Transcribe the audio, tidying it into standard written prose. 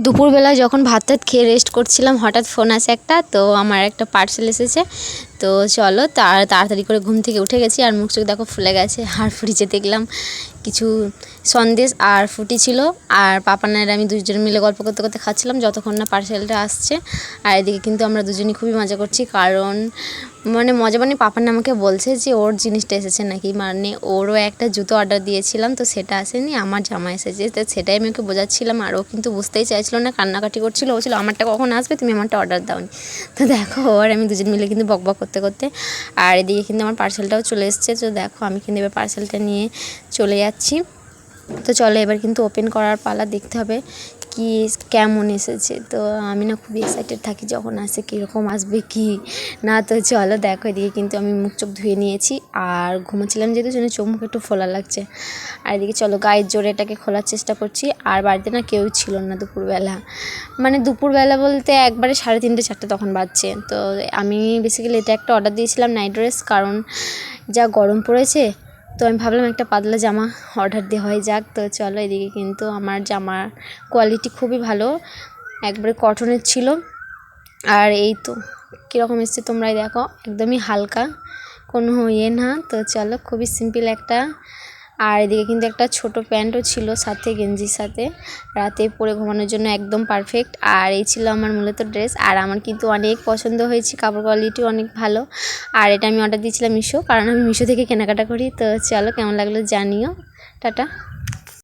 দুপুরবেলা যখন ভাত টাত খেয়ে রেস্ট করছিলাম হঠাৎ ফোন আসে একটা, তো আমার একটা পার্সেল এসেছে। তো চলো তাড়াতাড়ি করে ঘুম থেকে উঠে গেছি, আর মুখ চোখ দেখো ফুলে গেছে। আর ফ্রিজে দেখলাম কিছু সন্দেশ আর ফুটি ছিল, আর পাপানের আমি দুজন মিলে গল্প করতে করতে খাচ্ছিলাম যতক্ষণ না পার্সেলটা আসছে। আর এদিকে কিন্তু আমরা দুজনই খুবই মজা করছি, কারণ মজা পাপান আমাকে বলছে যে ওর জিনিসটা এসেছে নাকি, ওরও একটা জুতো অর্ডার দিয়েছিলাম, তো সেটা আসেনি, আমার জামা এসেছে। তো সেটাই আমি ওকে বোঝাচ্ছিলাম, আর ও কিন্তু বুঝতেই চাইছিল না, কান্নাকাটি করছিল। ও ছিল আমারটা কখন আসবে, তুমি আমারটা অর্ডার দাওনি। তো দেখো আর আমি দুজন মিলে কিন্তু বকবক করতে করতে, আর এদিকে কিন্তু আমার পার্সেলটাও চলে এসছে। তো দেখো আমি কিন্তু এবার পার্সেলটা নিয়ে চলে যাচ্ছি। তো চলো এবার কিন্তু ওপেন করার পালা, দেখতে হবে কি কেমন এসেছে। তো আমি না খুবই এক্সাইটেড থাকি যখন আসে কীরকম আসবে কি না। তো চলো দেখো, এদিকে কিন্তু আমি মুখ চোখ ধুয়ে নিয়েছি, আর ঘুমোচ্ছিলাম যেহেতু জন্য চোখ মুখ একটু ফোলা লাগছে। আর এদিকে চলো গায়ের জোরে এটাকে খোলার চেষ্টা করছি। আর বাড়িতে না কেউ ছিল না দুপুরবেলা, দুপুরবেলা বলতে একবারে 3:30 4টা তখন বাজছে। তো আমি বেসিক্যালি এটা একটা অর্ডার দিয়েছিলাম নাইট ড্রেস, কারণ যা গরম পড়েছে, তো আমি ভাবলাম একটা পাতলা জামা অর্ডার দেওয়া হয়ে যাক। তো চলো এদিকে কিন্তু আমার জামার কোয়ালিটি খুবই ভালো, একবারে কটনের ছিল। আর এই তো কীরকম এসছে তোমরাই দেখো, একদমই হালকা, কোনো না। তো চলো খুবই সিম্পল একটা। আর এদিকে কিন্তু একটা ছোট প্যান্টও ছিল সাথে, গেঞ্জির সাথে, রাতে পরে ঘুমানোর জন্য একদম পারফেক্ট। আর এই ছিল আমার মূলত ড্রেস, আর আমার কিন্তু অনেক পছন্দ হয়েছে, কাপড় কোয়ালিটি অনেক ভালো। আর এটা আমি অর্ডার দিয়েছিলাম মিশো, কারণ আমি মিশো থেকে কেনাকাটা করি। তো চলো কেমন লাগলো জানিও, টাটা।